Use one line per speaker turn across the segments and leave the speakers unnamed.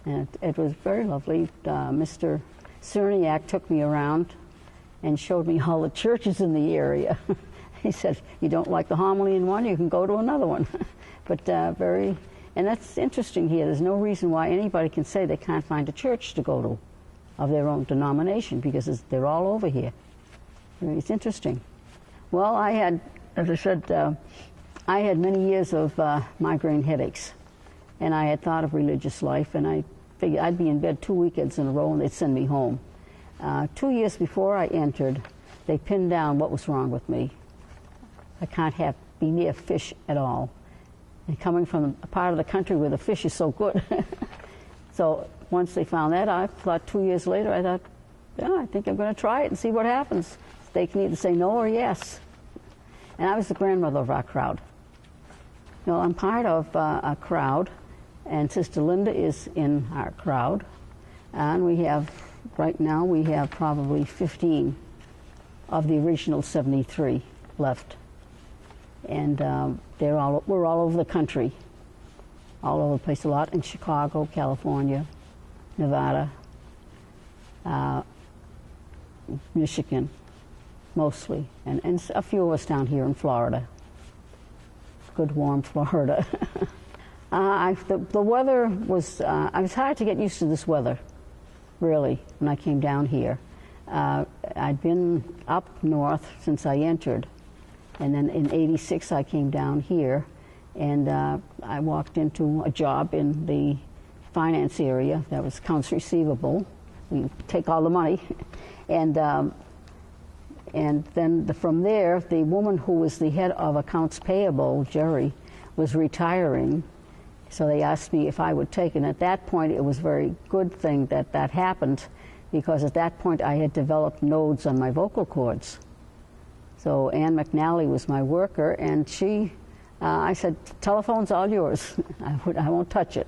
And it was very lovely. Mr. Cerniak took me around and showed me all the churches in the area. He said, you don't like the homily in one, you can go to another one. But and that's interesting here. There's no reason why anybody can say they can't find a church to go to of their own denomination, because they're all over here. It's interesting. Well, I had, as I said, I had many years of migraine headaches, and I had thought of religious life, and I figured I'd be in bed 2 weekends in a row and they'd send me home. 2 years before I entered, they pinned down what was wrong with me. I can't be near fish at all. And coming from a part of the country where the fish is so good. So once they found that, I thought 2 years later, I thought, yeah, I think I'm going to try it and see what happens. They can either say no or yes. And I was the grandmother of our crowd. You know, I'm part of a crowd, and Sister Linda is in our crowd. And we have, right now, we have probably 15 of the original 73 left. And we're all over the country, all over the place, a lot in Chicago, California, Nevada, Michigan, mostly, and a few of us down here in Florida. Good warm Florida. The weather was, I was hard to get used to this weather, really, when I came down here. I'd been up north since I entered, and then in '86 I came down here, and I walked into a job in the finance area. That was accounts receivable. We take all the money, and then from there, the woman who was the head of accounts payable, Jerry, was retiring. So they asked me if I would take it. And at that point, it was a very good thing that that happened, because at that point I had developed nodes on my vocal cords. So Ann McNally was my worker, and I said, telephone's all yours. I won't touch it.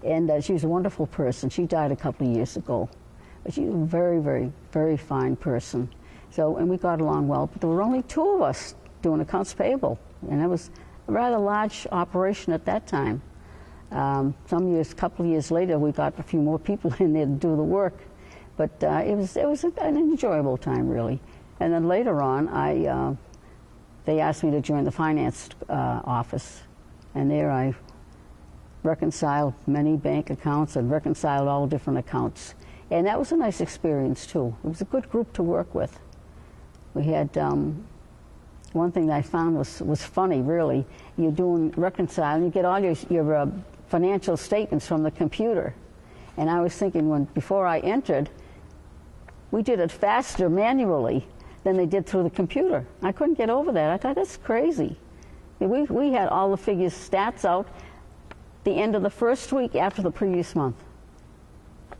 And she was a wonderful person. She died a couple of years ago. But she was a very, very, very fine person. So, and we got along well, but there were only 2 of us doing accounts payable, and it was a rather large operation at that time. A couple of years later, we got a few more people in there to do the work, but it was an enjoyable time, really. And then later on, they asked me to join the finance office, and there I reconciled many bank accounts and reconciled all different accounts. And that was a nice experience, too. It was a good group to work with. We had, one thing that I found was funny, really. You're doing reconciling, you get all your financial statements from the computer. And I was thinking, before I entered, we did it faster manually than they did through the computer. I couldn't get over that. I thought, that's crazy. We had all the figures, stats out the end of the first week after the previous month.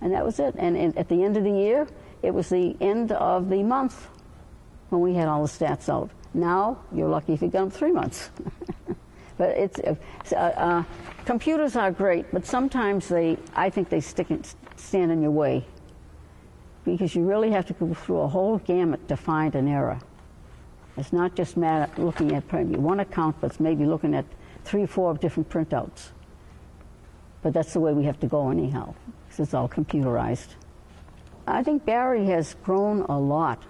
And that was it. And at the end of the year, it was the end of the month when we had all the stats out. Now, you're lucky if you get them 3 months. But computers are great, but sometimes I think they stand in your way, because you really have to go through a whole gamut to find an error. It's not just looking at one account, but it's maybe looking at 3 or 4 different printouts. But that's the way we have to go anyhow, because it's all computerized. I think Barry has grown a lot,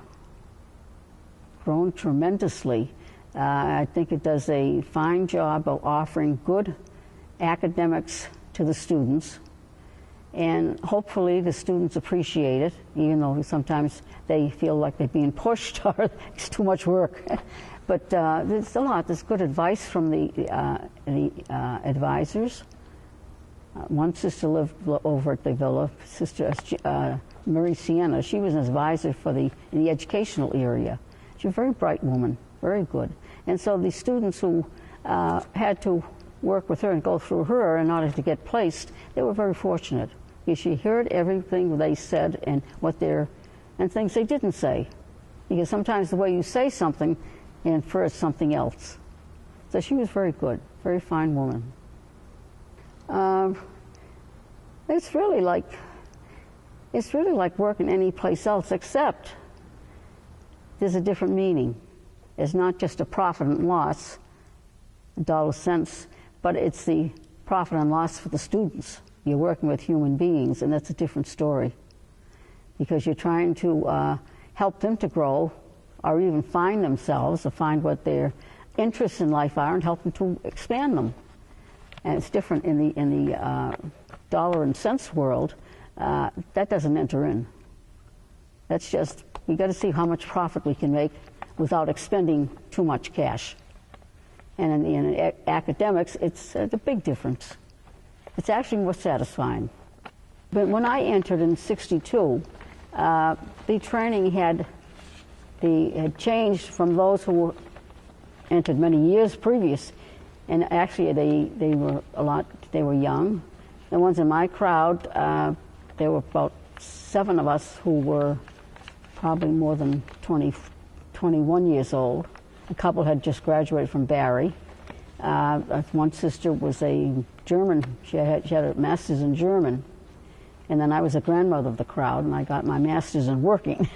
grown tremendously. I think it does a fine job of offering good academics to the students, and hopefully the students appreciate it, even though sometimes they feel like they're being pushed or it's too much work. But there's a lot. There's good advice from the advisors. One sister lived over at the villa, Sister Marie Sienna. She was an advisor in the educational area. She was a very bright woman, very good. And so the students who had to work with her and go through her in order to get placed, they were very fortunate, because she heard everything they said and and things they didn't say. Because sometimes the way you say something infers something else. So she was very good, very fine woman. It's really like working any place else, except there's a different meaning. It's not just a profit and loss, dollar cents, but it's the profit and loss for the students. You're working with human beings, and that's a different story, because you're trying to help them to grow, or even find themselves, or find what their interests in life are, and help them to expand them. And it's different in the dollar and cents world. That doesn't enter in. That's just, we got to see how much profit we can make without expending too much cash. And in academics, it's a big difference. It's actually more satisfying. But when I entered in '62, the training had changed from those who entered many years previous, and actually they were young. The ones in my crowd, there were about 7 of us who were probably more than 20, 21 years old. A couple had just graduated from Barry. One sister was a German. She had a master's in German. And then I was a grandmother of the crowd, and I got my master's in working.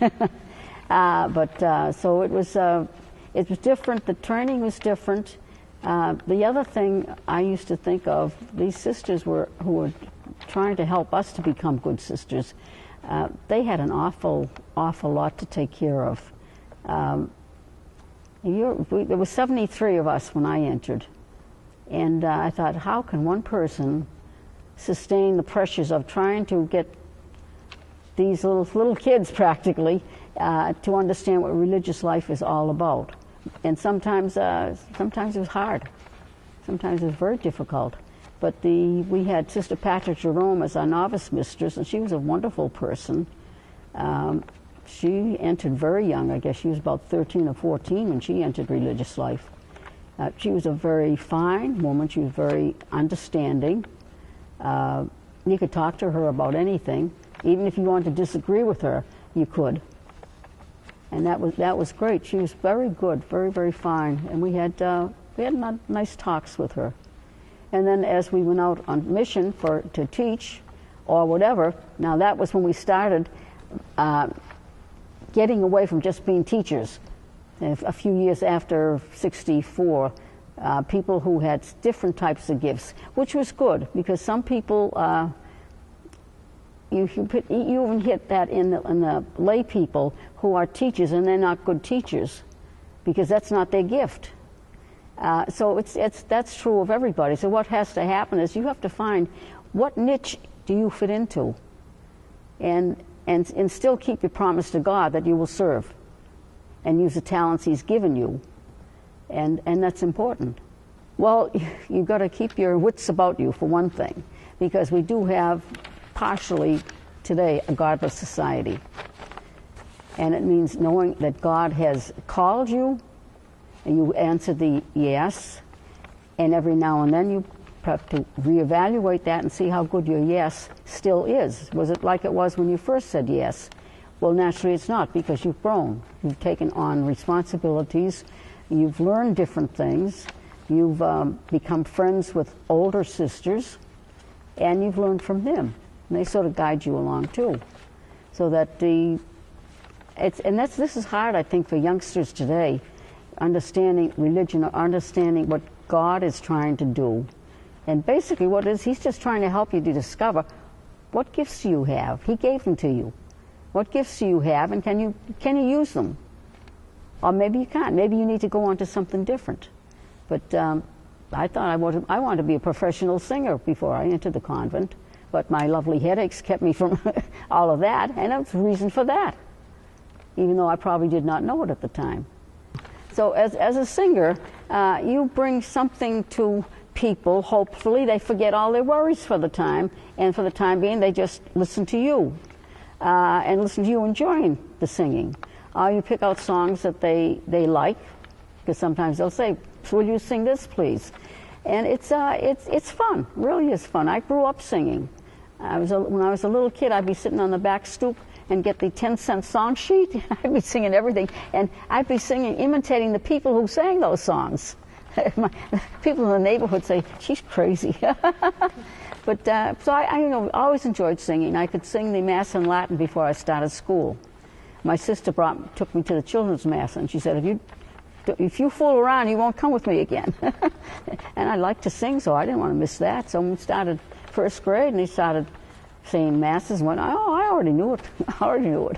So it was different. The training was different. The other thing I used to think of, these sisters who were trying to help us to become good sisters, they had an awful lot to take care of. There were 73 of us when I entered, and I thought, how can one person sustain the pressures of trying to get these little kids practically to understand what religious life is all about? And sometimes it was hard. Sometimes it was very difficult. But we had Sister Patrick Jerome as our novice mistress, and she was a wonderful person. She entered very young. I guess she was about 13 or 14 when she entered religious life. She was a very fine woman. She was very understanding. You could talk to her about anything. Even if you wanted to disagree with her, you could. And that was great. She was very good, very, very fine. And we had nice talks with her. And then as we went out on mission to teach or whatever, now that was when we started getting away from just being teachers. A few years after *64, people who had different types of gifts, which was good, because some people, you even hit that in the lay people who are teachers, and they're not good teachers, because that's not their gift. So that's true of everybody. So what has to happen is you have to find what niche do you fit into, and still keep your promise to God that you will serve and use the talents He's given you, and that's important. Well, you've got to keep your wits about you, for one thing, because we do have partially today a godless society, and it means knowing that God has called you, and you answer the yes, and every now and then you have to reevaluate that and see how good your yes still is. Was it like it was when you first said yes? Well, naturally it's not, because you've grown. You've taken on responsibilities. You've learned different things. You've become friends with older sisters, and you've learned from them. And they sort of guide you along too. So that this is hard, I think, for youngsters today, understanding religion, or understanding what God is trying to do. And basically what it is, He's just trying to help you to discover what gifts you have. He gave them to you. What gifts do you have, and can you use them? Or maybe you can't. Maybe you need to go on to something different. But I thought I wanted to be a professional singer before I entered the convent, but my lovely headaches kept me from all of that, and there was a reason for that, even though I probably did not know it at the time. So as a singer, you bring something to people. Hopefully they forget all their worries for the time, and for the time being they just listen to you, and listen to you enjoying the singing. You pick out songs that they like, because sometimes they'll say, "Will you sing this, please?" And it's fun. It really is fun. I grew up singing. When I was a little kid, I'd be sitting on the back stoop and get the 10-cent song sheet. I'd be singing everything, and I'd be singing, imitating the people who sang those songs. People in the neighborhood say, "She's crazy." But so I always enjoyed singing. I could sing the Mass in Latin before I started school. My sister took me to the children's Mass, and she said, if you fool around, you won't come with me again. And I liked to sing, so I didn't want to miss that. So we started first grade, and they started saying masses. And went, oh, I already knew it. I already knew it.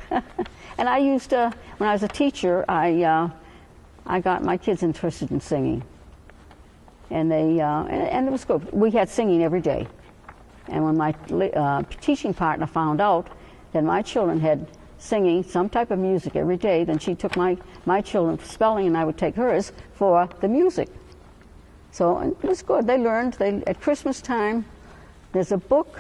And I used to, when I was a teacher, I got my kids interested in singing, and and it was good. We had singing every day, and when my teaching partner found out that my children had singing some type of music every day, then she took my children for spelling, and I would take hers for the music. So it was good. They learned. At Christmas time, there's a book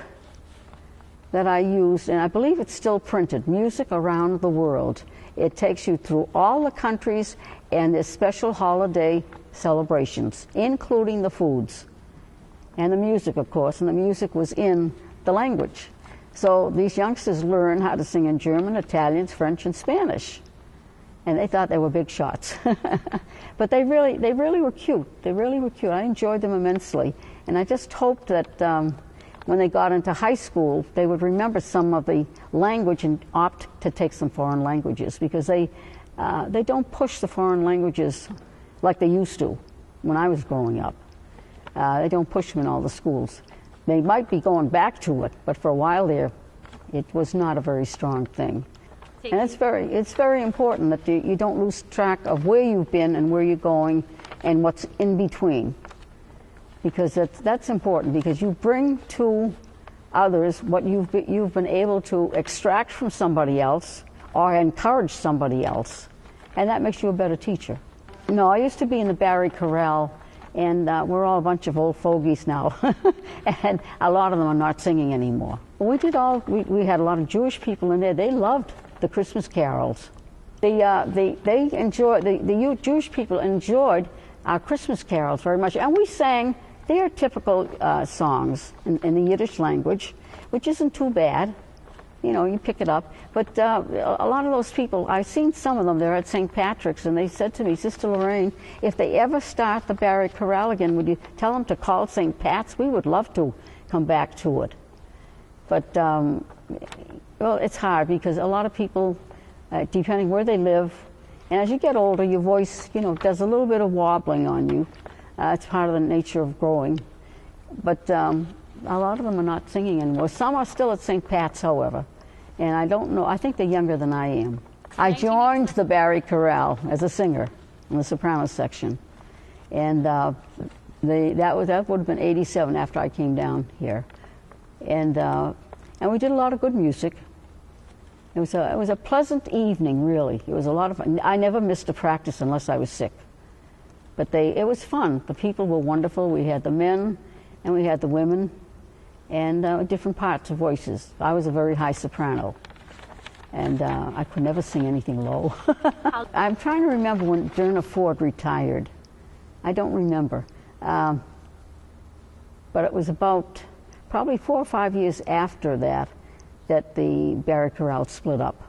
that I used, and I believe it's still printed, Music Around the World. It takes you through all the countries and their special holiday celebrations, including the foods and the music, of course, and the music was in the language. So these youngsters learn how to sing in German, Italian, French, and Spanish. And they thought they were big shots. But they really were cute. They really were cute. I enjoyed them immensely. And I just hoped that when they got into high school, they would remember some of the language and opt to take some foreign languages, because they don't push the foreign languages like they used to when I was growing up. They don't push them in all the schools. They might be going back to it, but for a while there, it was not a very strong thing. And it's very important that you don't lose track of where you've been and where you're going and what's in between. Because that's important, because you bring to others what you've been able to extract from somebody else or encourage somebody else, and that makes you a better teacher. No, I used to be in the Barry Corral, and we're all a bunch of old fogies now, and a lot of them are not singing anymore. But we had a lot of Jewish people in there. They loved the Christmas carols. The Jewish people enjoyed our Christmas carols very much, and we sang their typical songs in the Yiddish language, which isn't too bad. You know, you pick it up. But a lot of those people, I've seen some of them there at St. Patrick's, and they said to me, Sister Lorraine, if they ever start the Barry Corral again, would you tell them to call St. Pat's? We would love to come back to it. But, well, it's hard, because a lot of people, depending where they live, and as you get older, your voice, does a little bit of wobbling on you. It's part of the nature of growing. But a lot of them are not singing anymore. Some are still at St. Pat's, however. And I don't know, I think they're younger than I am. I joined the Barry Corral as a singer in the Sopranos section. And that would have been 87 after I came down here. And we did a lot of good music. It was a pleasant evening, really. It was a lot of fun. I never missed a practice unless I was sick. But it was fun. The people were wonderful. We had the men and we had the women, and different parts of voices. I was a very high soprano, and I could never sing anything low. I'm trying to remember when Derna Ford retired. I don't remember. But it was about probably 4 or 5 years after that the Barry Corral split up.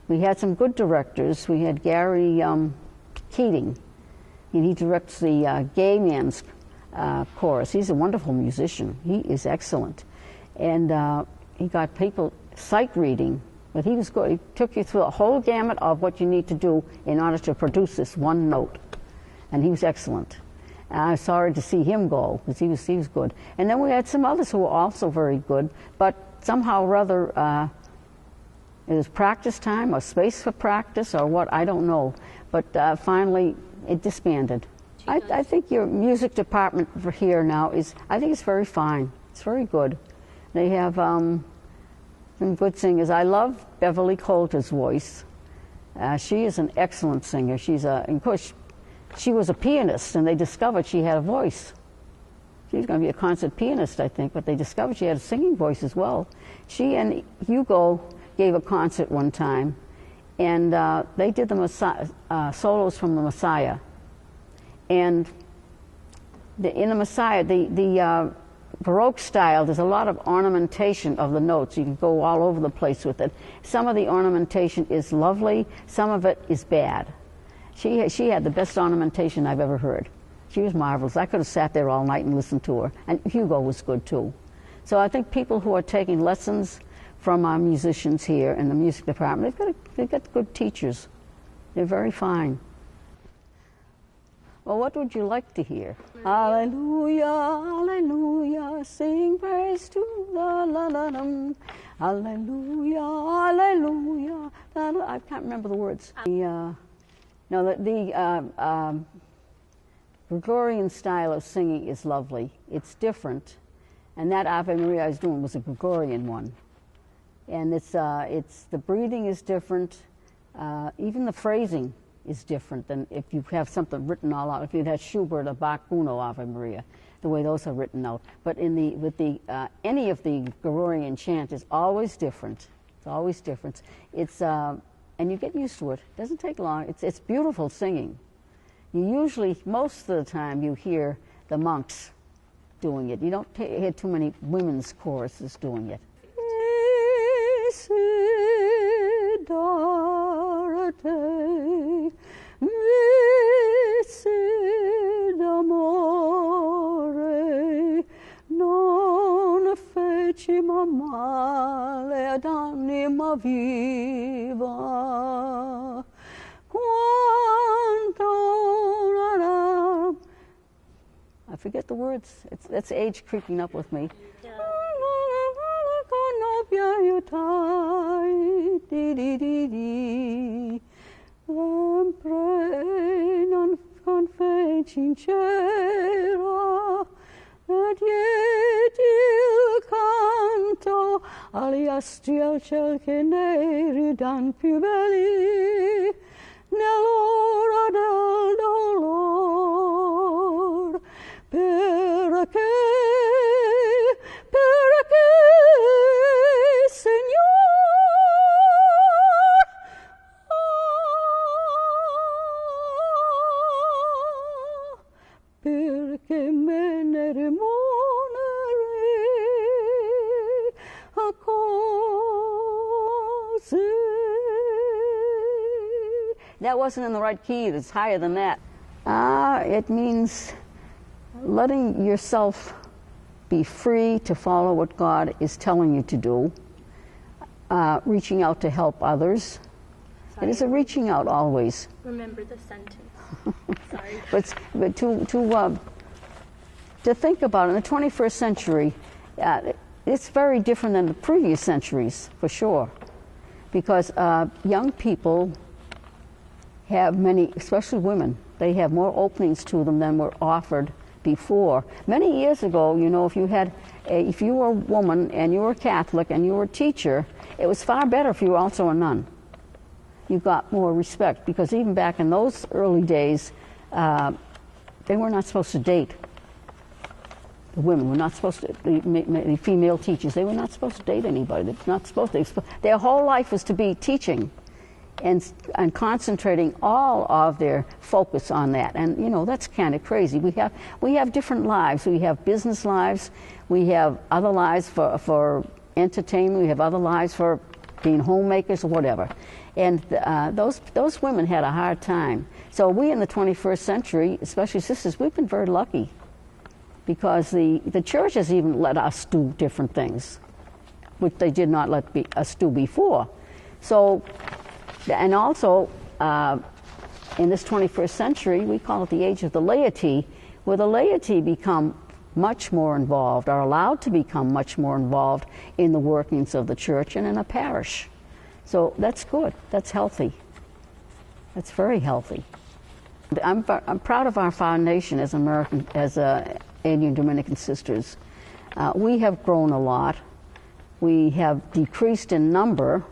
We had some good directors. We had Gary Keating, and he directs the gay man's chorus. He's a wonderful musician. He is excellent. And he got people sight reading, but he was good. He took you through a whole gamut of what you need to do in order to produce this one note. And he was excellent. I'm sorry to see him go, because he was good. And then we had some others who were also very good, but somehow or other, it was practice time or space for practice or what, I don't know. But finally, it disbanded. I think your music department for here now I think it's very fine. It's very good. They have some good singers. I love Beverly Coulter's voice. She is an excellent singer. Of course, she was a pianist, and they discovered she had a voice. She was going to be a concert pianist, I think, but they discovered she had a singing voice as well. She and Hugo gave a concert one time, and they did the solos from the Messiah. And in the Messiah, the Baroque style, there's a lot of ornamentation of the notes. You can go all over the place with it. Some of the ornamentation is lovely. Some of it is bad. She had the best ornamentation I've ever heard. She was marvelous. I could have sat there all night and listened to her. And Hugo was good, too. So I think people who are taking lessons from our musicians here in the music department, they've got good teachers. They're very fine. Well, what would you like to hear? Alleluia, alleluia, sing praise to the la-la-dum. Alleluia, alleluia. I can't remember the words. The Gregorian style of singing is lovely. It's different, and that Ave Maria I was doing was a Gregorian one. And it's the breathing is different. Even the phrasing is different than if you have something written all out. If you had Schubert or Bach Uno Ave Maria, the way those are written out. But with any of the Gregorian chant is always different. It's always different. It's and you get used to it. It doesn't take long. It's beautiful singing. You usually, most of the time, you hear the monks doing it. You don't hear too many women's choruses doing it. Non fecima male ad anima viva, quanto I forget the words. That's age creeping up with me. Non sincera, ed il canto agli astri al ciel che ne ridan più belli nell'ora del dolor, perché Signor, perché me ne rimonerei a cose. That wasn't in the right key. It's higher than that. It means letting yourself be free to follow what God is telling you to do, reaching out to help others. Sorry. It is a reaching out always.
Remember the sentence. Sorry.
But to think about it, in the 21st century, it's very different than the previous centuries, for sure, because young people have many, especially women, they have more openings to them than were offered before. Many years ago, you know, if you were a woman and you were Catholic and you were a teacher, it was far better if you were also a nun. You got more respect, because even back in those early days, they were not supposed to date. The women were not supposed to, the female teachers, they were not supposed to date anybody. They were not supposed to. Their whole life was to be teaching and concentrating all of their focus on that. And, you know, that's kind of crazy. We have different lives. We have business lives. We have other lives for entertainment. We have other lives for being homemakers or whatever. And those women had a hard time. So we in the 21st century, especially sisters, we've been very lucky, because the church has even let us do different things, which they did not let us do before. So, and also in this 21st century, we call it the age of the laity, where the laity become much more involved, are allowed to become much more involved in the workings of the church and in a parish. So that's good. That's healthy. That's very healthy. I'm proud of our foundation as Indian Dominican Sisters. We have grown a lot. We have decreased in number,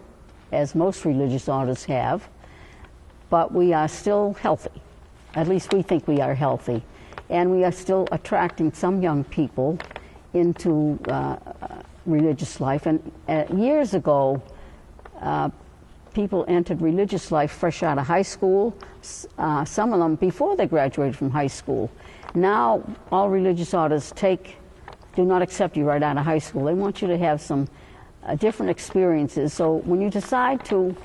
as most religious orders have, but we are still healthy. At least we think we are healthy. And we are still attracting some young people into religious life. And years ago, people entered religious life fresh out of high school, some of them before they graduated from high school. Now, all religious orders do not accept you right out of high school. They want you to have some different experiences. So when you decide to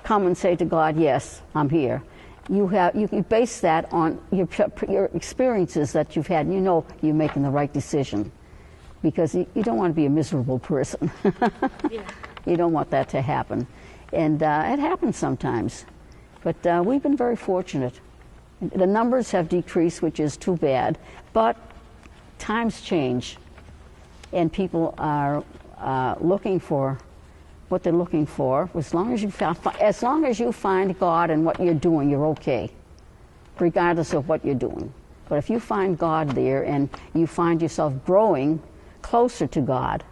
come and say to God, yes, I'm here, you base that on your experiences that you've had, and you know you're making the right decision, because you don't want to be a miserable person.
Yeah.
You don't want that to happen. And it happens sometimes. But we've been very fortunate. The numbers have decreased, which is too bad, but times change, and people are looking for what they're looking for. As long as you find God in what you're doing, you're okay, regardless of what you're doing. But if you find God there and you find yourself growing closer to God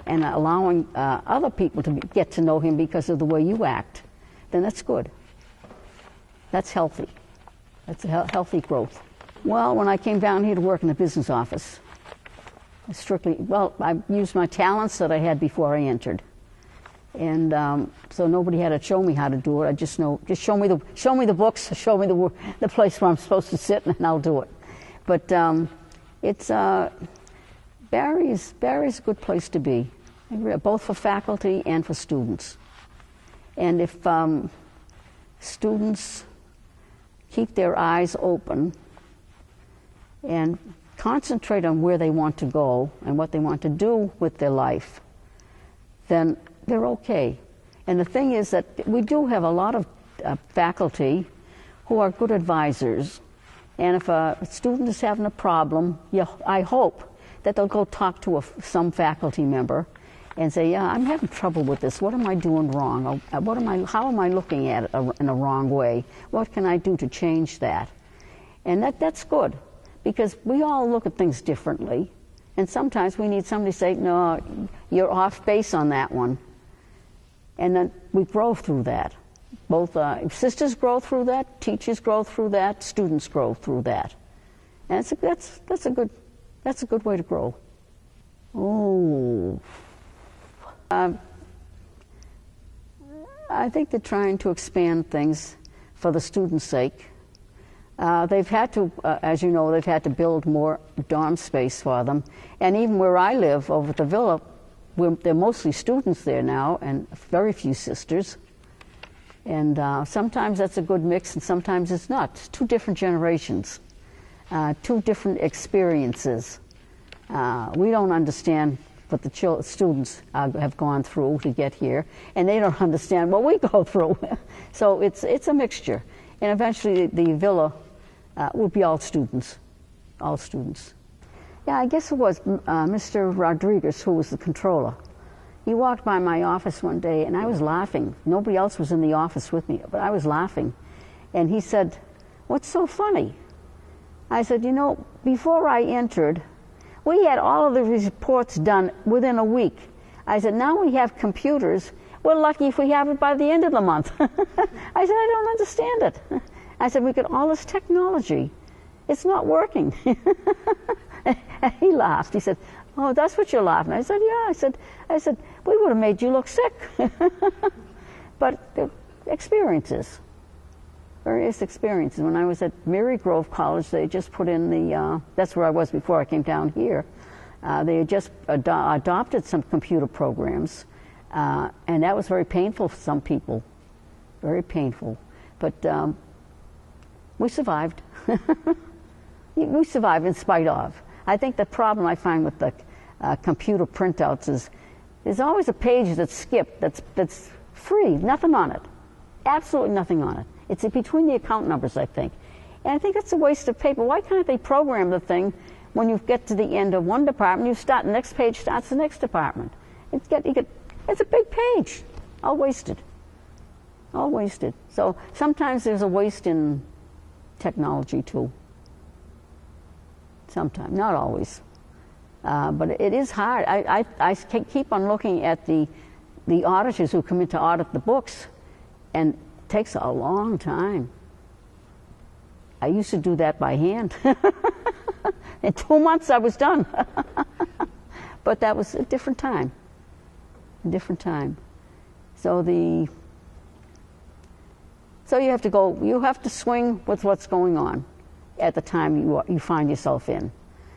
and allowing other people to get to know Him because of the way you act, then that's good. That's healthy. That's a healthy growth. Well, when I came down here to work in the business office, I used my talents that I had before I entered. And so nobody had to show me how to do it. I just show me the books, show me the place where I'm supposed to sit, and I'll do it. But Barry is a good place to be, both for faculty and for students. And if students keep their eyes open and concentrate on where they want to go and what they want to do with their life, then they're okay. And the thing is that we do have a lot of faculty who are good advisors. And if a student is having a problem, I hope that they'll go talk to some faculty member and say, yeah, I'm having trouble with this. What am I doing wrong? How am I looking at it in a wrong way? What can I do to change that? And that's good, because we all look at things differently. And sometimes we need somebody to say, no, you're off base on that one. And then we grow through that. Both sisters grow through that, teachers grow through that, students grow through that. And that's a good way to grow. Oh. I think they're trying to expand things for the students' sake. They've had to, as you know, they've had to build more dorm space for them. And even where I live, over at the villa, there are mostly students there now, and very few sisters. And sometimes that's a good mix, and sometimes it's not. It's two different generations, two different experiences. We don't understand what the students have gone through to get here, and they don't understand what we go through. So it's a mixture. And eventually the villa will be all students. All students. Yeah, I guess it was Mr. Rodriguez who was the controller. He walked by my office one day, and I was laughing. Nobody else was in the office with me, but I was laughing. And he said, "What's so funny?" I said, "You know, before I entered, we had all of the reports done within a week." I said, "Now we have computers. We're lucky if we have it by the end of the month." I said, "I don't understand it." I said, "We got all this technology. It's not working." And he laughed. He said, "Oh, that's what you're laughing at." I said, "Yeah." I said, "We would have made you look sick." But experiences, various experiences. When I was at Mary Grove College, they just put in that's where I was before I came down here. They had just adopted some computer programs, and that was very painful for some people, very painful. But we survived. We survived in spite of. I think the problem I find with the computer printouts is there's always a page that's skipped, that's free, nothing on it, absolutely nothing on it. It's between the account numbers, I think. And I think that's a waste of paper. Why can't they program the thing when you get to the end of one department, the next page starts the next department? It's a big page, all wasted. All wasted. So sometimes there's a waste in technology too. Sometimes, not always. But it is hard. I keep on looking at the auditors who come in to audit the books, and it takes a long time. I used to do that by hand. In 2 months I was done. But that was a different time. A different time. So you have to swing with what's going on at the time you find yourself in.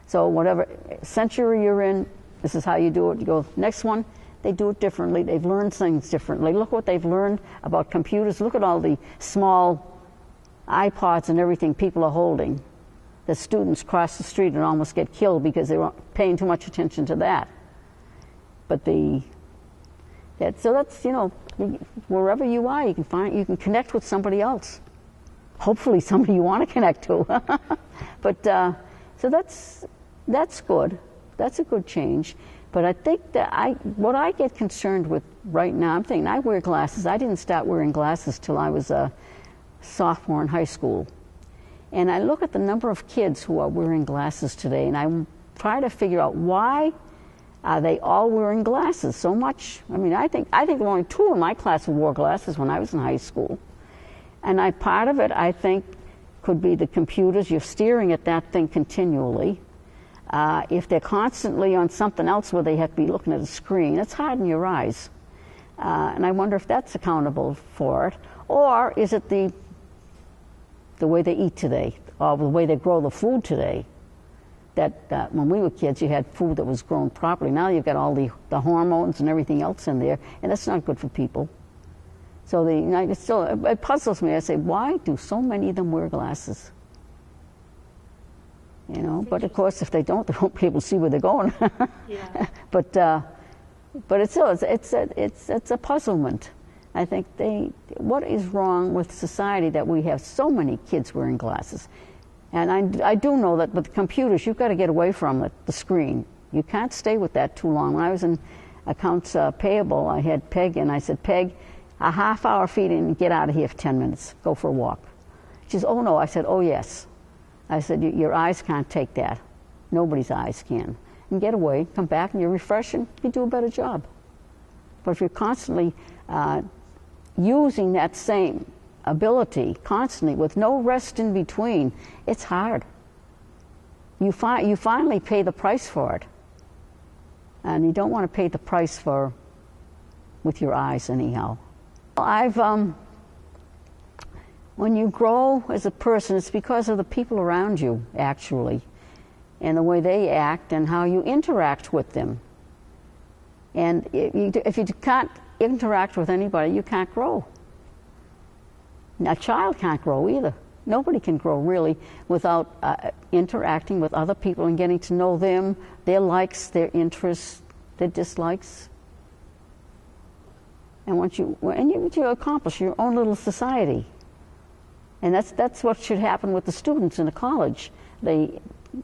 So whatever century you're in, this is how you do it. You go, next one, they do it differently. They've learned things differently. Look what they've learned about computers. Look at all the small iPods and everything people are holding. The students cross the street and almost get killed because they were paying too much attention to that. But so that's, wherever you are, you can connect with somebody else. hopefully somebody you want to connect to. But so that's good. That's a good change. But I think that what I get concerned with right now, I'm thinking I wear glasses. I didn't start wearing glasses till I was a sophomore in high school. And I look at the number of kids who are wearing glasses today, and I try to figure out why are they all wearing glasses so much. I mean, I think there were only 2 in my class who wore glasses when I was in high school. And part of it, I think, could be the computers. You're staring at that thing continually. If they're constantly on something else where they have to be looking at a screen, it's hard on your eyes. And I wonder if that's accountable for it. Or is it the way they eat today, or the way they grow the food today? That when we were kids, you had food that was grown properly. Now you've got all the hormones and everything else in there, and that's not good for people. So it puzzles me. I say, why do so many of them wear glasses? You know, but of course, if they don't, they won't be able to see where they're going.
Yeah.
But it's a puzzlement. I think what is wrong with society that we have so many kids wearing glasses? And I do know that with computers, you've got to get away from the screen. You can't stay with that too long. When I was in accounts payable, I had Peg, and I said, Peg, a half-hour feeding, and get out of here for 10 minutes. Go for a walk. She says, oh, no. I said, oh, yes. I said, your eyes can't take that. Nobody's eyes can. And get away, come back, and you're refreshing, you do a better job. But if you're constantly using that same ability constantly with no rest in between, it's hard. You finally pay the price for it. And you don't want to pay the price with your eyes anyhow. When you grow as a person, it's because of the people around you, actually, and the way they act and how you interact with them. And if you can't interact with anybody, you can't grow. A child can't grow either. Nobody can grow really without interacting with other people and getting to know them, their likes, their interests, their dislikes. And you accomplish your own little society. And that's what should happen with the students in a college. They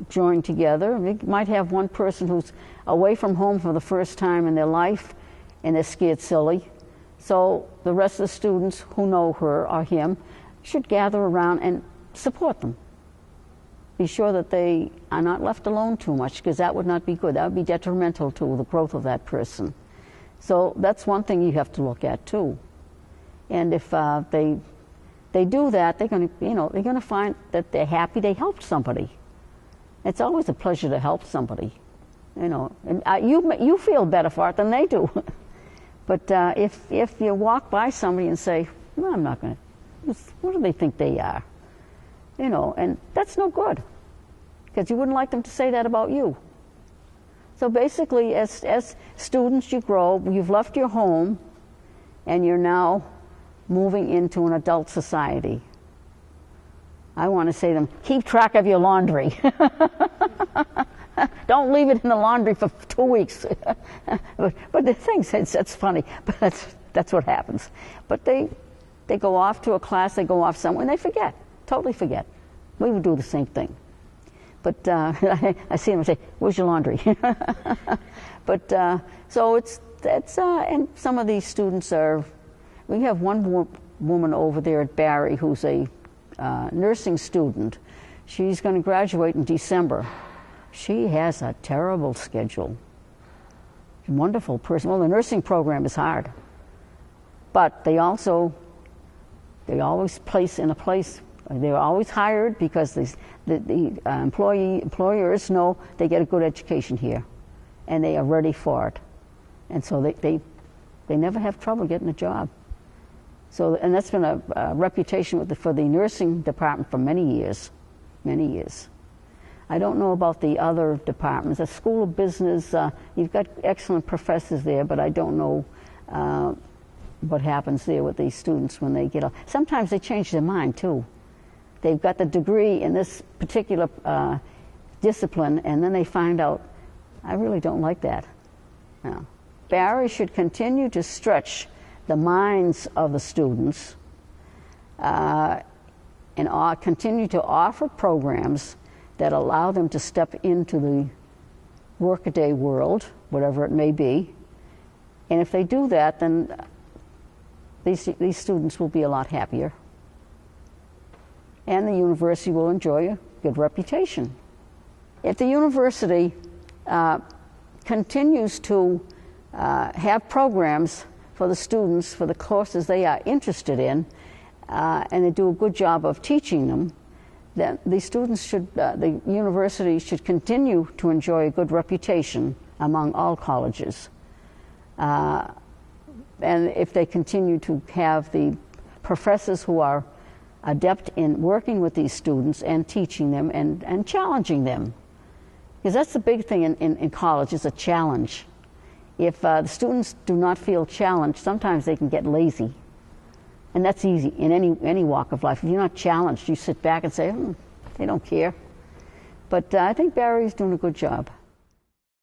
join together. They might have one person who's away from home for the first time in their life, and they're scared silly. So the rest of the students who know her or him should gather around and support them. Be sure that they are not left alone too much, because that would not be good. That would be detrimental to the growth of that person. So that's one thing you have to look at too. And if they do that, they're going to find that they're happy they helped somebody. It's always a pleasure to help somebody, and you feel better for it than they do. But if you walk by somebody and say, "No, I'm not going to," what do they think they are? And that's no good, because you wouldn't like them to say that about you. So basically, as students, you grow. You've left your home, and you're now moving into an adult society. I want to say to them, keep track of your laundry. Don't leave it in the laundry for 2 weeks. but the thing is, that's funny, but that's what happens. But they go off to a class, they go off somewhere, and they forget, totally forget. We would do the same thing. But I see them and say, where's your laundry? But so and some of these students are, we have one woman over there at Barry who's a nursing student. She's going to graduate in December. She has a terrible schedule. She's a wonderful person. Well, the nursing program is hard. But they always place in a place. They're always hired because the employers know they get a good education here, and they are ready for it. And so they never have trouble getting a job. So, and that's been a reputation for the nursing department for many years, many years. I don't know about the other departments. The School of Business, you've got excellent professors there, but I don't know what happens there with these students when they get off. Sometimes they change their mind too. They've got the degree in this particular discipline, and then they find out, I really don't like that. No. Barry should continue to stretch the minds of the students and and continue to offer programs that allow them to step into the workaday world, whatever it may be. And if they do that, then these students will be a lot happier. And the university will enjoy a good reputation. If the university continues to have programs for the students for the courses they are interested in, and they do a good job of teaching them, then the students should, the university should continue to enjoy a good reputation among all colleges. And if they continue to have the professors who are adept in working with these students and teaching them and challenging them. Because that's the big thing in college, is a challenge. If the students do not feel challenged, sometimes they can get lazy. And that's easy in any walk of life. If you're not challenged, you sit back and say, they don't care. But I think Barry's doing a good job.